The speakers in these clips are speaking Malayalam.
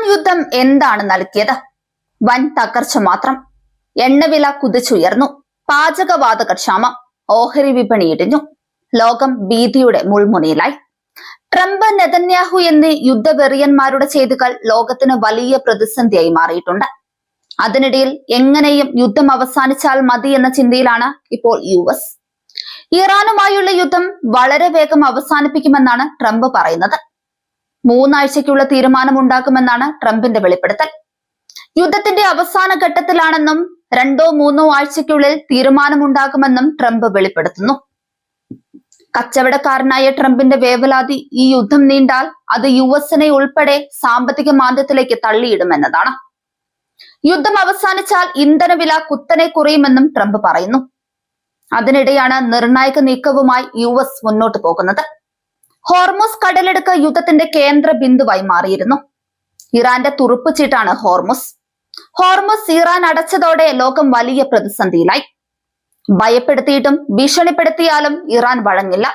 യുദ്ധം എന്താണ് നൽകിയത്? വൻ തകർച്ച മാത്രം. എണ്ണവില കുതിച്ചുയർന്നു. പാചകവാതക ക്ഷാമം. ഓഹരി വിപണി ഇടിഞ്ഞു. ലോകം ഭീതിയുടെ മുൾമുനയിലായി. ട്രംപ്, നെതന്യാഹു എന്നീ യുദ്ധവെറിയന്മാരുടെ ചെയ്തികൾ ലോകത്തിന് വലിയ പ്രതിസന്ധിയായി മാറിയിട്ടുണ്ട്. അതിനിടയിൽ എങ്ങനെയും യുദ്ധം അവസാനിച്ചാൽ മതി എന്ന ചിന്തയിലാണ് ഇപ്പോൾ US. ഇറാനുമായുള്ള യുദ്ധം വളരെ വേഗം അവസാനിപ്പിക്കുമെന്നാണ് ട്രംപ് പറയുന്നത്. 3 ആഴ്ചയ്ക്കുള്ള തീരുമാനമുണ്ടാകുമെന്നാണ് ട്രംപിന്റെ വെളിപ്പെടുത്തൽ. യുദ്ധത്തിന്റെ അവസാന ഘട്ടത്തിലാണെന്നും 2-3 ആഴ്ചയ്ക്കുള്ളിൽ തീരുമാനമുണ്ടാകുമെന്നും ട്രംപ് വെളിപ്പെടുത്തുന്നു. കച്ചവടക്കാരനായ ട്രംപിന്റെ വേവലാതി ഈ യുദ്ധം നീണ്ടാൽ അത് US-നെ ഉൾപ്പെടെ സാമ്പത്തിക മാന്ദ്യത്തിലേക്ക് തള്ളിയിടുമെന്നതാണ്. യുദ്ധം അവസാനിച്ചാൽ ഇന്ധനവില കുത്തനെ കുറയുമെന്നും ട്രംപ് പറയുന്നു. അതിനിടെയാണ് നിർണായക നീക്കവുമായി US മുന്നോട്ട് പോകുന്നത്. ഹോർമുസ് കടലെടുക്ക് യുദ്ധത്തിന്റെ കേന്ദ്ര ബിന്ദുവായി മാറിയിരുന്നു. ഇറാന്റെ തുറുപ്പ് ചീട്ടാണ് ഹോർമുസ്. ഹോർമുസ് ഇറാൻ അടച്ചതോടെ ലോകം വലിയ പ്രതിസന്ധിയിലായി. ഭയപ്പെടുത്തിയിട്ടും ഭീഷണിപ്പെടുത്തിയാലും ഇറാൻ വഴങ്ങില്ല.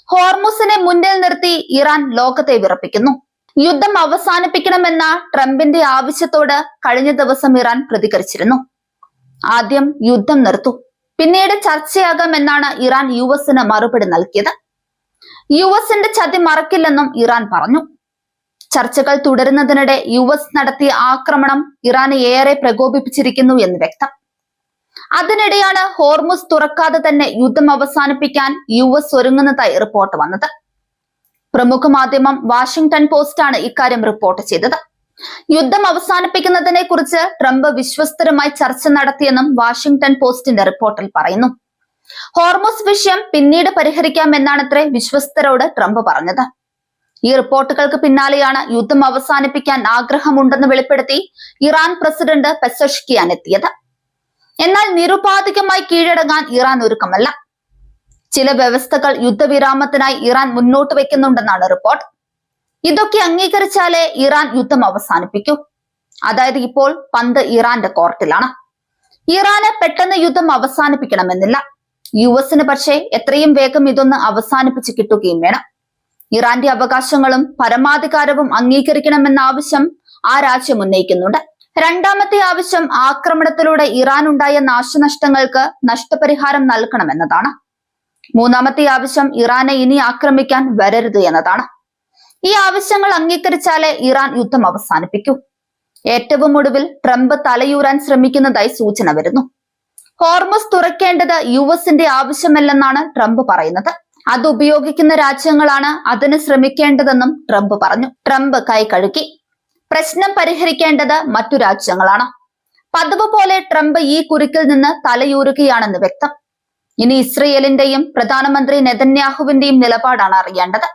ഹോർമുസിനെ മുന്നിൽ നിർത്തി ഇറാൻ ലോകത്തെ വിറപ്പിക്കുന്നു. യുദ്ധം അവസാനിപ്പിക്കണമെന്ന ട്രംപിന്റെ ആവശ്യത്തോട് കഴിഞ്ഞ ദിവസം ഇറാൻ പ്രതികരിച്ചിരുന്നു. ആദ്യം യുദ്ധം നിർത്തൂ, പിന്നീട് ചർച്ചയാകാമെന്നാണ് ഇറാൻ US-ന് മറുപടി നൽകിയത്. US-ന്റെ ചതി മറക്കില്ലെന്നും ഇറാൻ പറഞ്ഞു. ചർച്ചകൾ തുടരുന്നതിനിടെ US നടത്തിയ ആക്രമണം ഇറാനെ ഏറെ പ്രകോപിപ്പിച്ചിരിക്കുന്നു എന്ന് വ്യക്തം. അതിനിടെയാണ് ഹോർമുസ് തുറക്കാതെ തന്നെ യുദ്ധം അവസാനിപ്പിക്കാൻ US ഒരുങ്ങുന്നതായി റിപ്പോർട്ട് വന്നത്. പ്രമുഖ മാധ്യമം വാഷിംഗ്ടൺ പോസ്റ്റാണ് ഇക്കാര്യം റിപ്പോർട്ട് ചെയ്തത്. യുദ്ധം അവസാനിപ്പിക്കുന്നതിനെ കുറിച്ച് ട്രംപ് വിശ്വസ്തരുമായി ചർച്ച നടത്തിയെന്നും വാഷിംഗ്ടൺ പോസ്റ്റിന്റെ റിപ്പോർട്ടിൽ പറയുന്നു. ഹോർമുസ് വിഷയം പിന്നീട് പരിഹരിക്കാമെന്നാണത്രേ വിശ്വസ്തരോട് ട്രംപ് പറഞ്ഞത്. ഈ റിപ്പോർട്ടുകൾക്ക് പിന്നാലെയാണ് യുദ്ധം അവസാനിപ്പിക്കാൻ ആഗ്രഹമുണ്ടെന്ന് വെളിപ്പെടുത്തി ഇറാൻ പ്രസിഡന്റ് പെസഷ്കിയാൻ എത്തിയത്. എന്നാൽ നിരുപാധികമായി കീഴടങ്ങാൻ ഇറാൻ ഒരുക്കമല്ല. ചില വ്യവസ്ഥകൾ യുദ്ധവിരാമത്തിനായി ഇറാൻ മുന്നോട്ട് വെക്കുന്നുണ്ടെന്നാണ് റിപ്പോർട്ട്. ഇതൊക്കെ അംഗീകരിച്ചാലേ ഇറാൻ യുദ്ധം അവസാനിപ്പിക്കൂ. അതായത് ഇപ്പോൾ പന്ത് ഇറാന്റെ കോർട്ടിലാണ്. ഇറാന് പെട്ടെന്ന് യുദ്ധം അവസാനിപ്പിക്കണമെന്നില്ല. US-ന് പക്ഷേ എത്രയും വേഗം ഇതൊന്ന് അവസാനിപ്പിച്ച് കിട്ടുകയും വേണം. ഇറാന്റെ അവകാശങ്ങളും പരമാധികാരവും അംഗീകരിക്കണമെന്ന ആവശ്യം ആ രാജ്യം ഉന്നയിക്കുന്നുണ്ട്. രണ്ടാമത്തെ ആവശ്യം ആക്രമണത്തിലൂടെ ഇറാനുണ്ടായ നാശനഷ്ടങ്ങൾക്ക് നഷ്ടപരിഹാരം നൽകണമെന്നതാണ്. മൂന്നാമത്തെ ആവശ്യം ഇറാനെ ഇനി ആക്രമിക്കാൻ വരരുത് എന്നതാണ്. ഈ ആവശ്യങ്ങൾ അംഗീകരിച്ചാലേ ഇറാൻ യുദ്ധം അവസാനിപ്പിക്കൂ. ഏറ്റവും ഒടുവിൽ ട്രംപ് തലയൂരാൻ ശ്രമിക്കുന്നതായി സൂചന വരുന്നു. ഹോർമുസ് തുറക്കേണ്ടത് US-ന്റെ ആവശ്യമല്ലെന്നാണ് ട്രംപ് പറയുന്നത്. അത് ഉപയോഗിക്കുന്ന രാജ്യങ്ങളാണ് അതിന് ശ്രമിക്കേണ്ടതെന്നും ട്രംപ് പറഞ്ഞു. ട്രംപ് കൈ കഴുകി. പ്രശ്നം പരിഹരിക്കേണ്ടത് മറ്റു രാജ്യങ്ങളാണ്. പതിവ് പോലെ ട്രംപ് ഈ കുരുക്കിൽ നിന്ന് തലയൂരുകയാണെന്ന് വ്യക്തം. ഇനി ഇസ്രയേലിന്റെയും പ്രധാനമന്ത്രി നെതന്യാഹുവിന്റെയും നിലപാടാണ് അറിയേണ്ടത്.